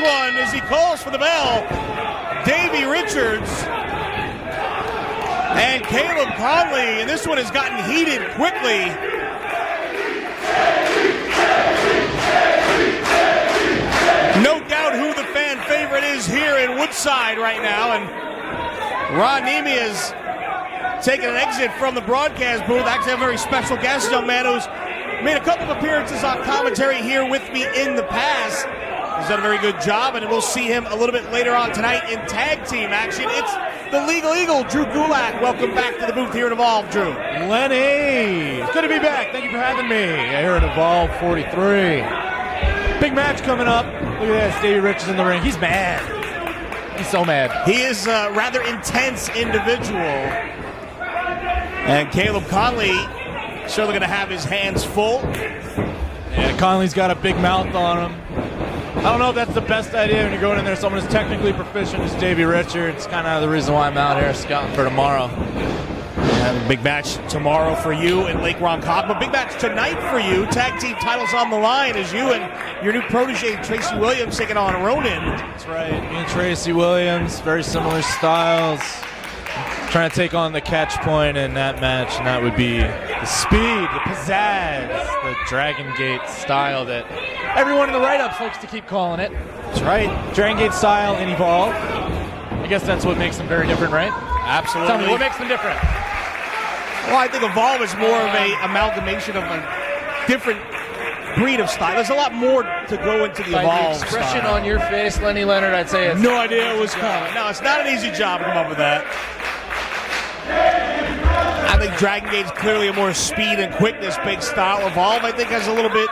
one as he calls for the bell. Davey Richards and Caleb Konley, and this one has gotten heated quickly. No doubt who the fan favorite is here in Woodside right now, and Ron Nemi is taking an exit from the broadcast booth. Actually, I have a very special guest, young man who's made a couple of appearances on commentary here with me in the past. He's done a very good job, and we'll see him a little bit later on tonight in tag team action. It's the Legal Eagle, Drew Gulak. Welcome back to the booth here at Evolve, Drew. Lenny, it's good to be back. Thank you for having me here at Evolve 43. Big match coming up. Look at that, Davey Richards in the ring. He's mad. He's so mad. He is a rather intense individual. And Caleb Konley certainly going to have his hands full. Yeah, Conley's got a big mouth on him. I don't know if that's the best idea when you're going in there. Someone who's technically proficient as Davey Richards. Kind of the reason why I'm out here scouting for tomorrow. Yeah, big match tomorrow for you in Lake Ronkonkoma. Big match tonight for you. Tag team titles on the line as you and your new protege, Tracy Williams, taking on Ronan. That's right. Me and Tracy Williams, very similar styles. Trying to take on the catch point in that match, and that would be the speed, the pizzazz, the Dragon Gate style that everyone in the write-ups likes to keep calling it. That's right. Dragon Gate style and Evolve. I guess that's what makes them very different, right? Absolutely. Tell me, what makes them different? Well, I think Evolve is more of a amalgamation of a different breed of style. There's a lot more to go into the Evolve the expression style. on your face, Lenny Leonard, I'd say it's no idea it was coming. No, it's not an easy job to come up with that. I think Dragon Gate's clearly a more speed and quickness-based style. Evolve, I think, has a little bit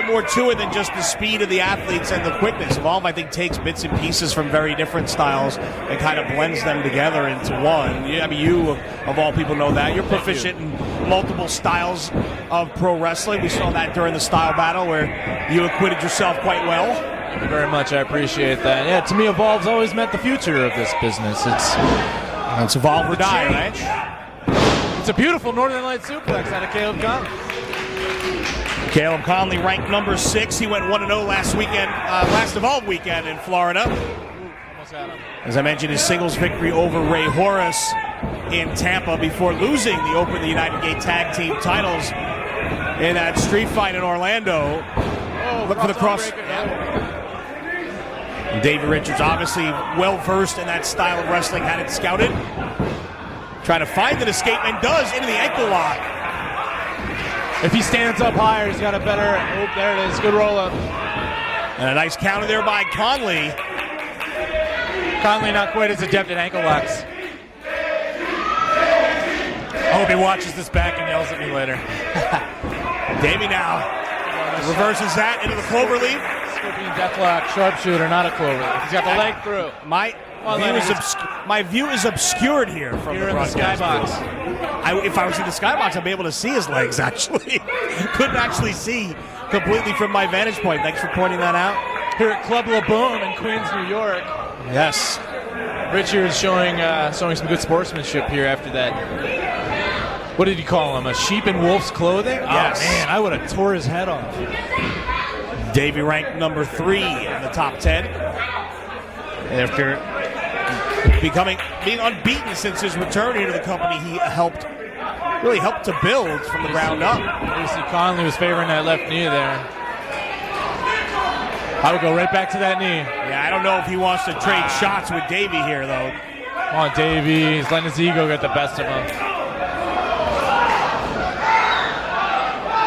more to it than just the speed of the athletes and the quickness. Evolve, I think, takes bits and pieces from very different styles and kind of blends them together into one. I mean, you, of all people, know that. You're proficient in multiple styles of pro wrestling. We saw that during the style battle where you acquitted yourself quite well. Thank you very much. I appreciate that. Yeah, to me, Evolve's always meant the future of this business. It's Evolve or die, right? It's a beautiful Northern Light suplex out of Caleb Konley. Caleb Konley ranked number 6. He went 1-0 last weekend, last Evolve weekend in Florida. Almost had him. As I mentioned, his singles victory over Ray Horace in Tampa before losing the Open the United Gate Tag Team titles in that street fight in Orlando. Look for the cross. Davey Richards, obviously well-versed in that style of wrestling, had it scouted. Trying to find an escape, and does, into the ankle lock. If he stands up higher, he's got a better... Oh, there it is. Good roll-up. And a nice counter there by Konley. Konley not quite as adept at ankle locks. I hope he watches this back and yells at me later. Davey now reverses that into the cloverleaf. Scorpion deathlock, sharpshooter, not a cloverleaf. He's got the leg through. My view is obscured here from You're the in the broadcast. skybox. If I was in the skybox, I'd be able to see his legs, actually. Couldn't actually see completely from my vantage point. Thanks for pointing that out. Here at Club La Boom in Queens, New York. Yes. Richard is showing some good sportsmanship here after that. What did he call him? A sheep in wolf's clothing? Yes. Oh, man, I would have tore his head off. Davey ranked number 3 in the top 10. After being unbeaten since his return here to the company, he really helped to build from the ground up. Tracy Konley was favoring that left knee there. I would go right back to that knee. Yeah, I don't know if he wants to trade shots with Davey here, though. Come on, Davey. He's letting his ego get the best of him.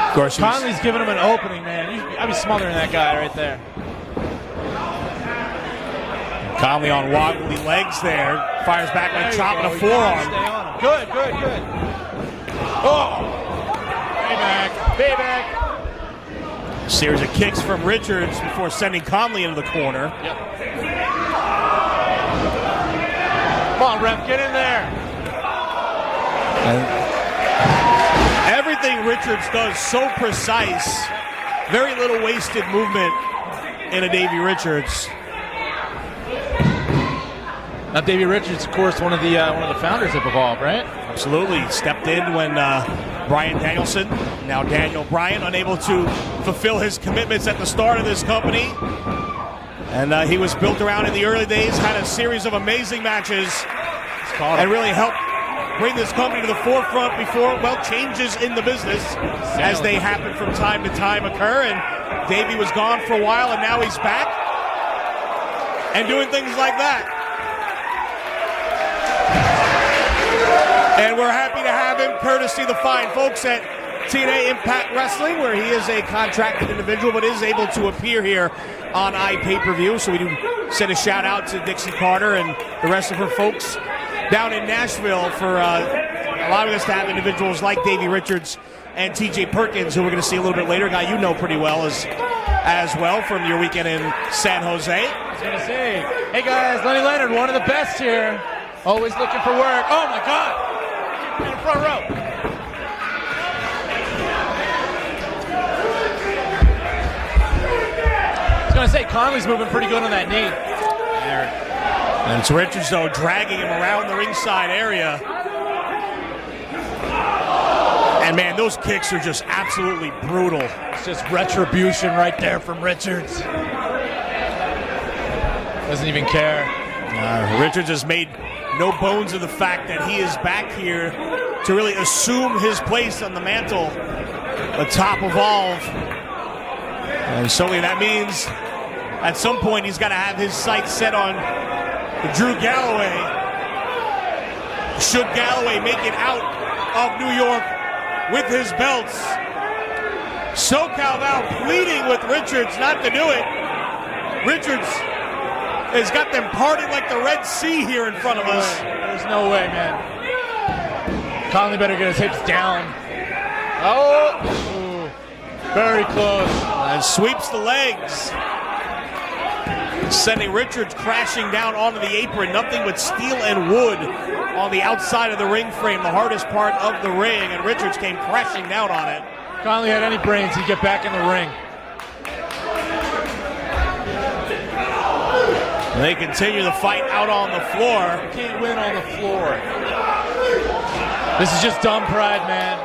Of course, Conley's giving him an opening, man. I'd be smothering that guy right there. Konley on wobbly legs there. Fires back by chopping a forearm. Stay on him. Good. Oh! Payback. Series of kicks from Richards before sending Konley into the corner. Yep. Come on, ref, get in there. Everything Richards does so precise. Very little wasted movement in a Davey Richards. Now, Davey Richards, of course, one of the founders of Evolve, right? Absolutely. Stepped in when Brian Danielson, now Daniel Bryan, unable to fulfill his commitments at the start of this company. And he was built around in the early days, had a series of amazing matches, and really helped bring this company to the forefront before, well, changes in the business as they happen from time to time occur. And Davey was gone for a while, and now he's back and doing things like that. And we're happy to have him, courtesy the fine folks at TNA Impact Wrestling, where he is a contracted individual but is able to appear here on iPay-per-view. So we do send a shout out to Dixie Carter and the rest of her folks down in Nashville for allowing us to have individuals like Davey Richards and TJ Perkins, who we're going to see a little bit later, a guy you know pretty well as well from your weekend in San Jose. I was going to say, hey guys, Lenny Leonard, one of the best here. Always looking for work. Oh my God! In the front row. I was going to say, Konley's moving pretty good on that knee. And it's Richards, though, dragging him around the ringside area. And, man, those kicks are just absolutely brutal. It's just retribution right there from Richards. Doesn't even care. Richards has made no bones of the fact that he is back here to really assume his place on the mantle atop Evolve. And certainly that means at some point he's got to have his sights set on Drew Galloway. Should Galloway make it out of New York with his belts? SoCal now pleading with Richards not to do it. Richards has got them parted like the Red Sea here in front of us. There's no way, man. Konley better get his hips down. Oh, ooh, very close. And sweeps the legs, sending Richards crashing down onto the apron. Nothing but steel and wood on the outside of the ring frame, the hardest part of the ring, and Richards came crashing down on it. If Konley had any brains, he'd get back in the ring. And they continue the fight out on the floor. You can't win on the floor. This is just dumb pride, man.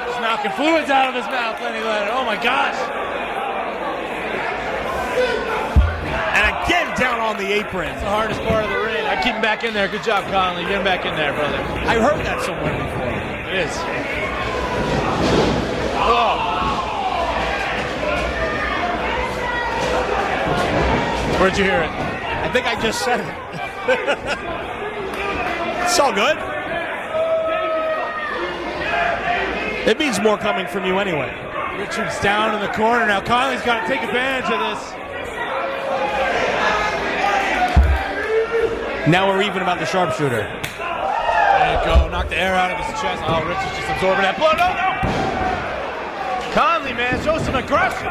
He's knocking fluids out of his mouth, Lenny Leonard. Oh my gosh. And again down on the apron. It's the hardest part of the ring. I keep him back in there. Good job, Konley. Get him back in there, brother. I've heard that somewhere before. It is. Oh. Where'd you hear it? I think I just said it. It's all good. It means more coming from you anyway. Richards down in the corner now. Konley's got to take advantage of this. Now we're even about the sharpshooter. There you go. Knock the air out of his chest. Oh, Richards just absorbing that blow. No, no. Konley, man, show some aggression.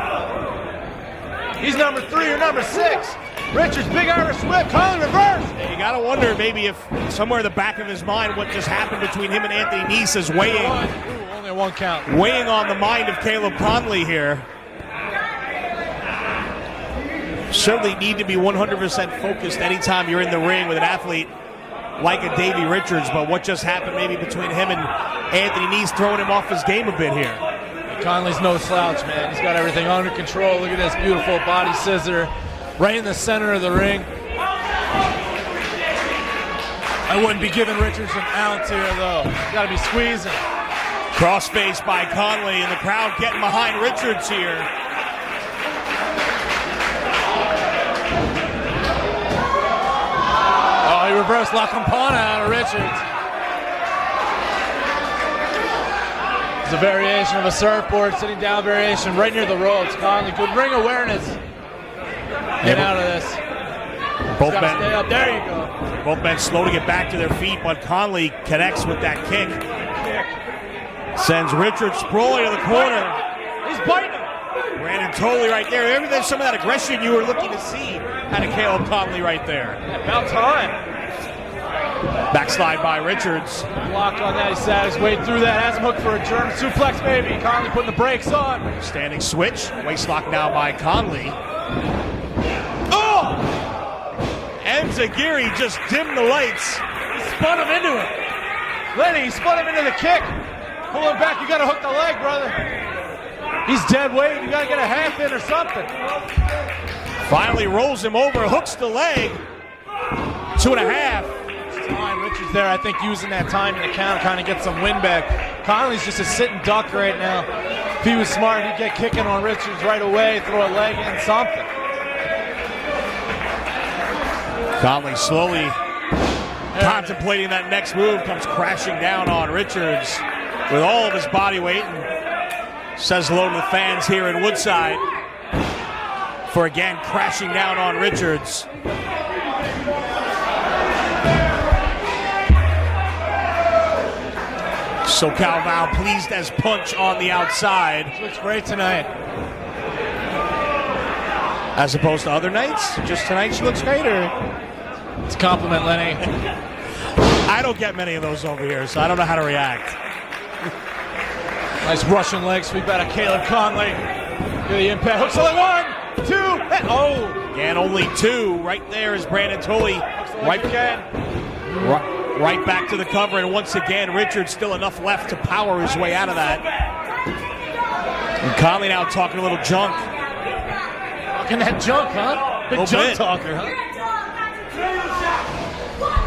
He's number 3 or number 6. Richards, big Irish whip. Konley reverse. Yeah, you got to wonder maybe if somewhere in the back of his mind what just happened between him and Anthony Nese is weighing. Ooh, only a 1 count. Weighing on the mind of Caleb Konley here. Certainly need to be 100% focused anytime you're in the ring with an athlete like a Davey Richards, but what just happened maybe between him and Anthony Nese throwing him off his game a bit here. Konley's no slouch, man. He's got everything under control. Look at this beautiful body scissor right in the center of the ring. I wouldn't be giving Richards an ounce here, though. Got to be squeezing. Crossface by Konley, and the crowd getting behind Richards here. Oh, he reversed La Campana out of Richards. It's a variation of a surfboard, sitting down variation right near the ropes. Konley, good ring awareness. Get out of this. Both men, stay up. There you go. Both men slow to get back to their feet, but Konley connects with that kick. Sends Richards sprawling to the corner. He's biting. Brandon totally right there. There's some of that aggression you were looking to see out of Caleb Konley right there. About time. Backslide by Richards. Blocked on that. He sat his way through that. Has him hooked for a German suplex, baby. Konley putting the brakes on. Standing switch. Waistlock now by Konley. Oh! Enzagiri just dimmed the lights. He spun him into it. Lenny, he spun him into the kick. Pull him back. You got to hook the leg, brother. He's dead weight. You got to get a half in or something. Finally rolls him over, hooks the leg. 2.5. Richards there, I think, using that time in the count, kind of get some win back. Konley's just a sitting duck right now. If he was smart, he'd get kicking on Richards right away, throw a leg in, something. Konley slowly contemplating that next move, comes crashing down on Richards with all of his body weight and says hello to the fans here in Woodside for again crashing down on Richards. SoCal Val pleased as punch on the outside. She looks great tonight. As opposed to other nights? Just tonight she looks great, or? It's a compliment, Lenny. I don't get many of those over here, so I don't know how to react. Nice Russian leg sweep out of Caleb Konley. Get the impact. Hooks the leg, 1, 2, and oh! And only 2. Right there is Brandon Tolley. Right again. Right back to the cover, and once again, Richards still enough left to power his way out of that. And Konley now talking a little junk. Talking that junk, huh? Big junk talker, huh?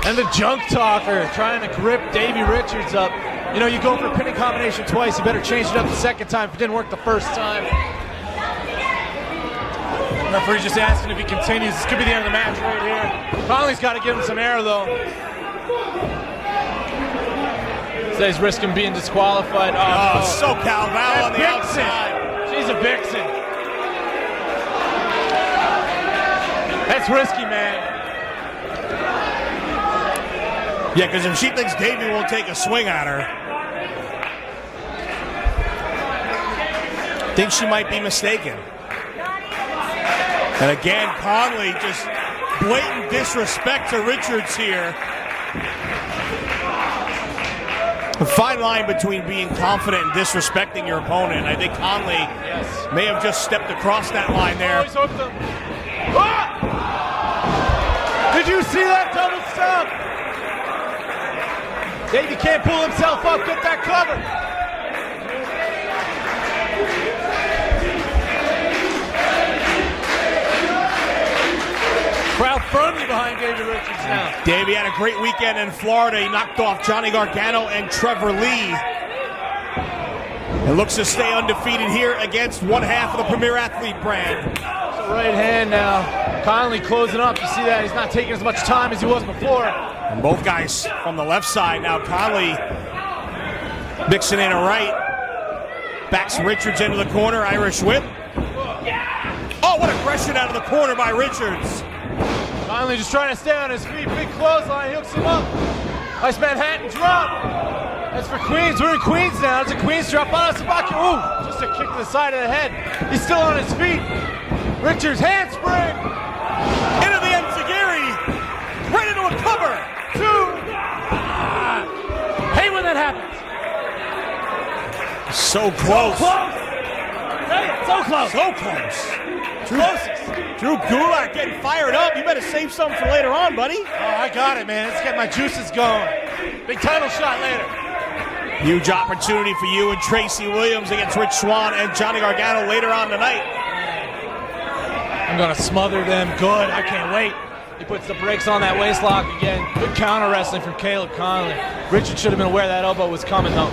And the junk talker trying to grip Davey Richards up. You know, you go for a pinning combination twice, you better change it up the second time if it didn't work the first time. Referee's just asking if he continues. This could be the end of the match right here. Konley's got to give him some air, though. So he's risking being disqualified. Oh, SoCal Val on the Vixen. outside. She's a vixen. That's risky, man. Yeah, because if she thinks Davey won't take a swing at her, I think she might be mistaken. And again, Konley just blatant disrespect to Richards here. A fine line between being confident and disrespecting your opponent. I think Konley may have just stepped across that line there. Ah! Did you see that double stomp? Davey can't pull himself up. Get that cover. Crowd firmly behind Davey Richards now. Davey had a great weekend in Florida. He knocked off Johnny Gargano and Trevor Lee. And looks to stay undefeated here against one half of the Premier Athlete brand. So right hand now. Konley closing up. You see that? He's not taking as much time as he was before. And both guys from the left side. Now Konley mixing in a right. Backs Richards into the corner. Irish whip. Oh, what aggression out of the corner by Richards. Konley just trying to stay on his feet. Big clothesline. Hooks him up. Nice Manhattan drop. That's for Queens. We're in Queens now. It's a Queens drop on us. Ooh, just a kick to the side of the head. He's still on his feet. Richards handspring. Into the enziguri. Right into a cover. 2. Hate when that happens. So close. So close. So close. Drew Gulak getting fired up. You better save something for later on, buddy. Oh, I got it, man. Let's get my juices going. Big title shot later. Huge opportunity for you and Tracy Williams against Rich Swann and Johnny Gargano later on tonight. I'm going to smother them good. I can't wait. He puts the brakes on that waist lock again. Good counter wrestling from Caleb Konley. Richard should have been aware that elbow was coming, though.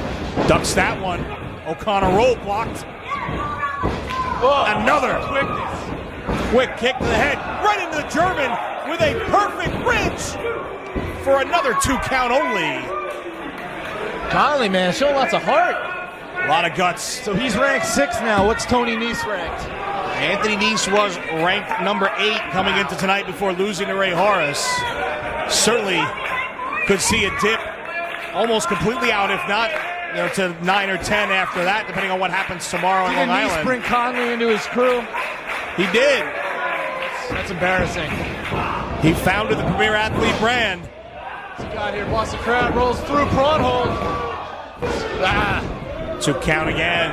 Ducks that one. O'Connor roll blocked. Oh, another quickness. Quick kick to the head. Right into the German with a perfect bridge for another 2 count only. Konley, man, showing lots of heart. A lot of guts. So he's ranked 6 now. What's Tony Nese ranked? Anthony Nese was ranked number 8 coming into tonight before losing to Ray Horace. Certainly could see a dip almost completely out, if not to 9 or 10 after that, depending on what happens tomorrow on Long Island. Did Nese bring Konley into his crew? He did. That's embarrassing. He founded the Premier Athlete brand. What's he got here? Boston crowd rolls through prawn hold. 2 count again.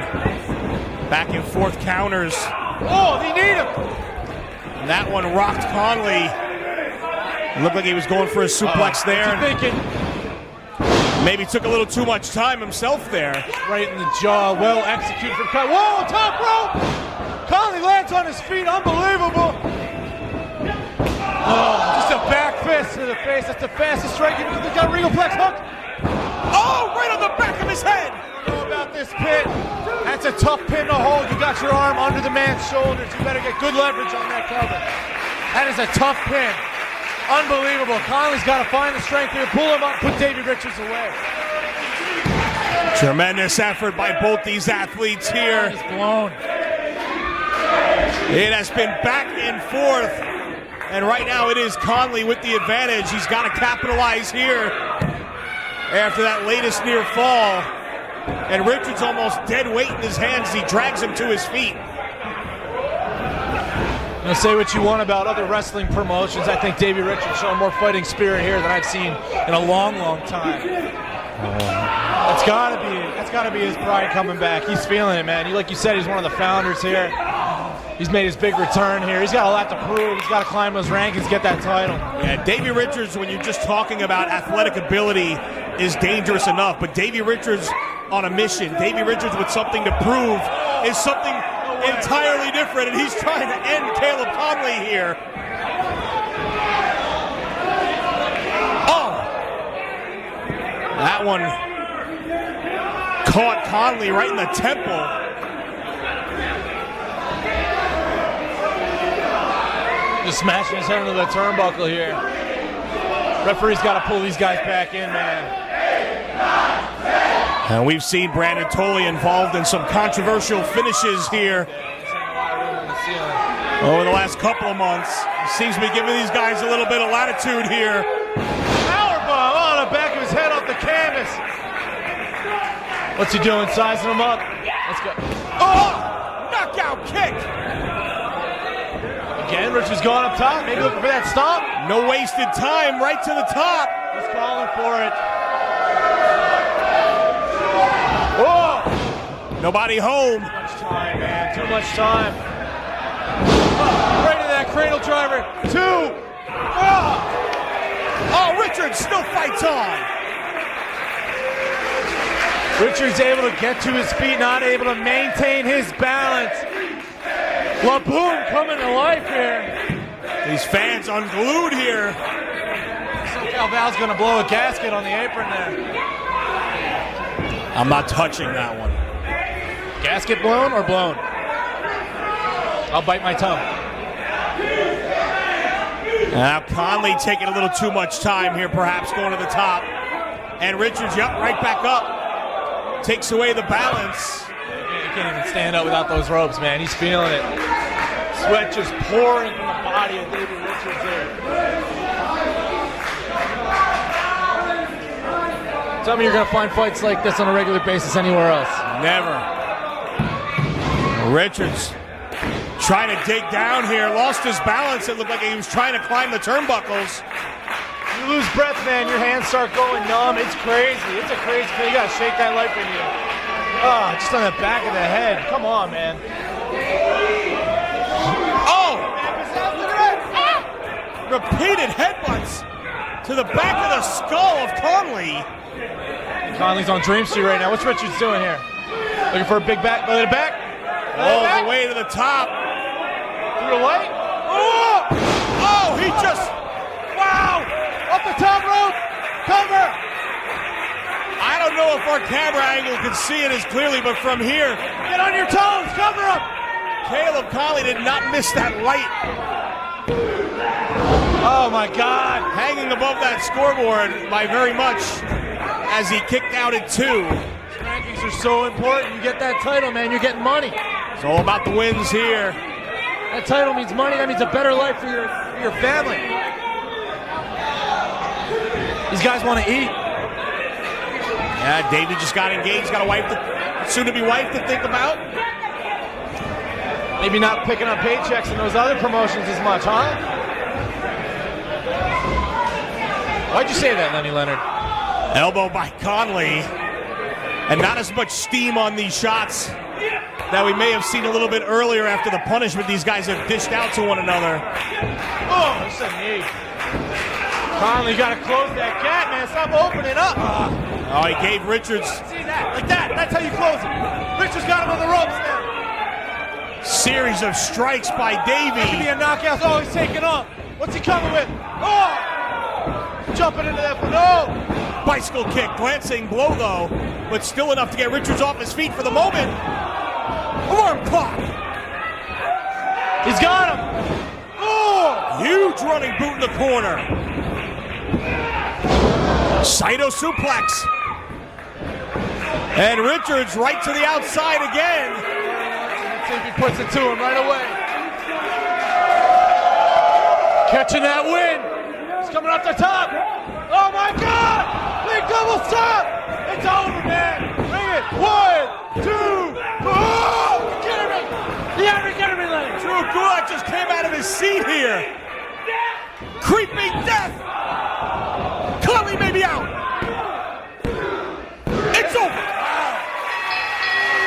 Back and forth counters. Oh, they need him. And that one rocked Konley. Looked like he was going for a suplex there. What's he thinking? Maybe took a little too much time himself there. Right in the jaw, well executed from Conley. Whoa, top rope! Conley lands on his feet, unbelievable. Oh, just a back fist to the face. That's the fastest strike. He got a regal flex hook. Oh, right on the back of his head. I don't know about this pin. That's a tough pin to hold. You got your arm under the man's shoulders. You better get good leverage on that cover. That is a tough pin. Unbelievable. Conley's got to find the strength here, pull him up, put Davey Richards away. Tremendous effort by both these athletes here. He's blown. It has been back and forth. And right now it is Konley with the advantage. He's got to capitalize here after that latest near fall. And Richards almost dead weight in his hands as he drags him to his feet. You know, say what you want about other wrestling promotions. I think Davey Richards showing more fighting spirit here than I've seen in a long, long time. That's gotta be his pride coming back. He's feeling it, man. Like you said, he's one of the founders here. He's made his big return here. He's got a lot to prove. He's got to climb those rankings, get that title. Yeah, Davey Richards, when you're just talking about athletic ability, is dangerous enough. But Davey Richards on a mission, Davey Richards with something to prove, is something entirely different, and he's trying to end Caleb Konley here. Oh! That one caught Konley right in the temple. Just smashing his head into the turnbuckle here. Referee's got to pull these guys back in, man. And we've seen Brandon Tolley involved in some controversial finishes here over the last couple of months. He seems to be giving these guys a little bit of latitude here. Powerbomb on the back of his head off the canvas. What's he doing? Sizing him up. Let's go. Oh! Knockout kick! Again, Richards going up top. Maybe looking for that stomp. No wasted time. Right to the top. He's calling for it. Oh! Nobody home. Too much time, man. Too much time. Right into that cradle driver. 2. Oh, Richards still fights on. Richards able to get to his feet, not able to maintain his balance. LaBoom coming to life here. These fans unglued here. SoCal Val's going to blow a gasket on the apron there. I'm not touching that one. Gasket blown or blown? I'll bite my tongue. Now Konley taking a little too much time here, perhaps going to the top. And Richards, yep, right back up. Takes away the balance. He can't even stand up without those ropes, man. He's feeling it. Sweat just pouring from the body of Davey Richards there. Tell me you're going to find fights like this on a regular basis anywhere else. Never. Richards trying to dig down here. Lost his balance. It looked like he was trying to climb the turnbuckles. You lose breath, man. Your hands start going numb. It's crazy. It's a crazy thing. You got to shake that life in you. Oh, just on the back of the head. Come on, man. Oh! Repeated headbutts to the back of the skull of Konley. Konley's on Dream Street right now. What's Richards doing here? Looking for a big back. Go to the back. All the way to the top. Through the light. Oh! Oh, he just... Wow! Up the top rope. Cover. I don't know if our camera angle can see it as clearly, but from here... Get on your toes. Cover up. Caleb Konley did not miss that light. Oh, my God. Hanging above that scoreboard by very much as he kicked out at 2. Rankings are so important. You get that title, man. You're getting money. It's all about the wins here. That title means money. That means a better life for your family. These guys want to eat. Yeah, Davey just got engaged. Got a wife, soon-to-be wife to think about. Maybe not picking up paychecks in those other promotions as much, huh? Why'd you say that, Lenny Leonard? Elbow by Konley. And not as much steam on these shots that we may have seen a little bit earlier after the punishment these guys have dished out to one another. Oh, that's a knee. Konley got to close that gap, man. Stop opening up. Oh, he gave Richards. See that? Like that. That's how you close it. Richards got him on the ropes now. Series of strikes by Davey. That could be a knockout. Oh, he's taking off. What's he coming with? Oh! Jumping into that. No! Bicycle kick. Glancing blow, though. But still enough to get Richards off his feet for the moment. Arm clock. He's got him. Oh! Huge running boot in the corner. Saito suplex. And Richards right to the outside again. Let's see if he puts it to him right away. Catching that win. He's coming off the top. Oh my God! Big double stop. It's over, man. Bring it. 1, 2. Oh! You're kidding me. You're kidding me, Lenny. Drew Gulak just came out of his seat here. Creeping death. Konley may be out. It's over.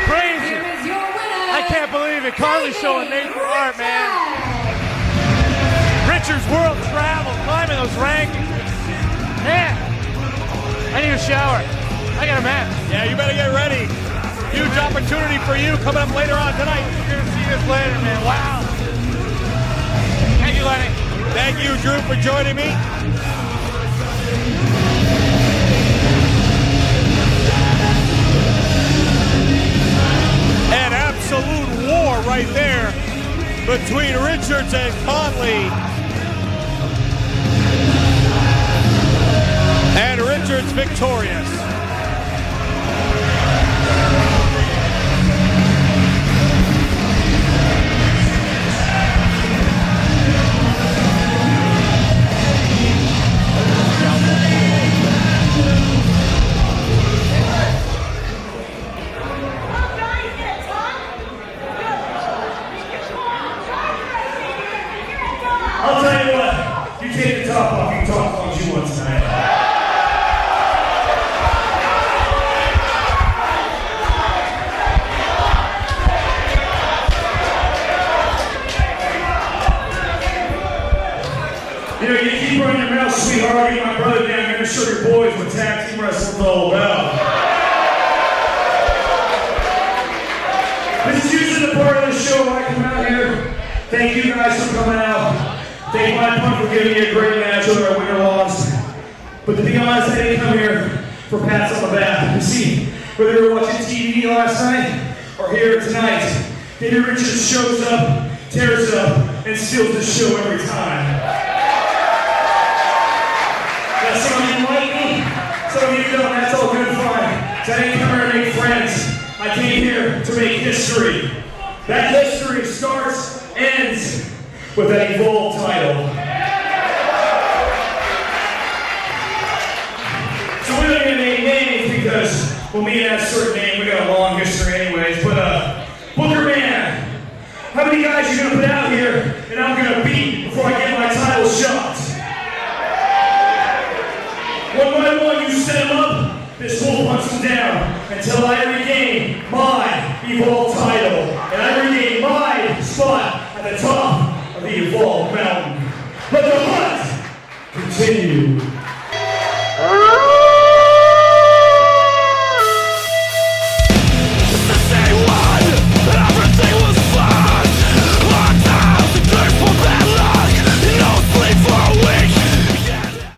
Crazy. I can't believe it. Konley showing Nathan Hart, man. Richards world travel, climbing those rankings. Man, I need a shower. I got a match. Yeah, you better get ready. Huge opportunity for you coming up later on tonight. You're going to see this later, man. Wow. Thank you, Lenny. Thank you, Drew, for joining me. An absolute war right there between Richards and Konley. And Richards victorious. I'll tell you what, you take the top off, you can talk as long as you want tonight. You know, you keep running your mouth, sweetheart, you my brother down here to show your boys what tag team wrestling's all about. This is usually the part of the show where I come out here. Thank you guys for coming out. Thank my opponent for giving me a great match, whether I win or lost. But to be honest, I didn't come here for pats on the back. You see, whether you were watching TV last night or here tonight, Davey Richards shows up, tears up, and steals the show every time. Now, some of you like me, some of you don't. That's all good and fine. So I didn't come here to make friends. I came here to make history. That history starts, ends with that Evolve title. So we're not gonna name names because, well, me and that certain name, we got a long history anyways, but Booker Man, how many guys you gonna put out here and I'm gonna beat before I get my title shot? One by one, you set them up, this will punch them down until I regain my Evolve title and I regain my spot at the top of the Evolve Mountain. Let the hunt continue.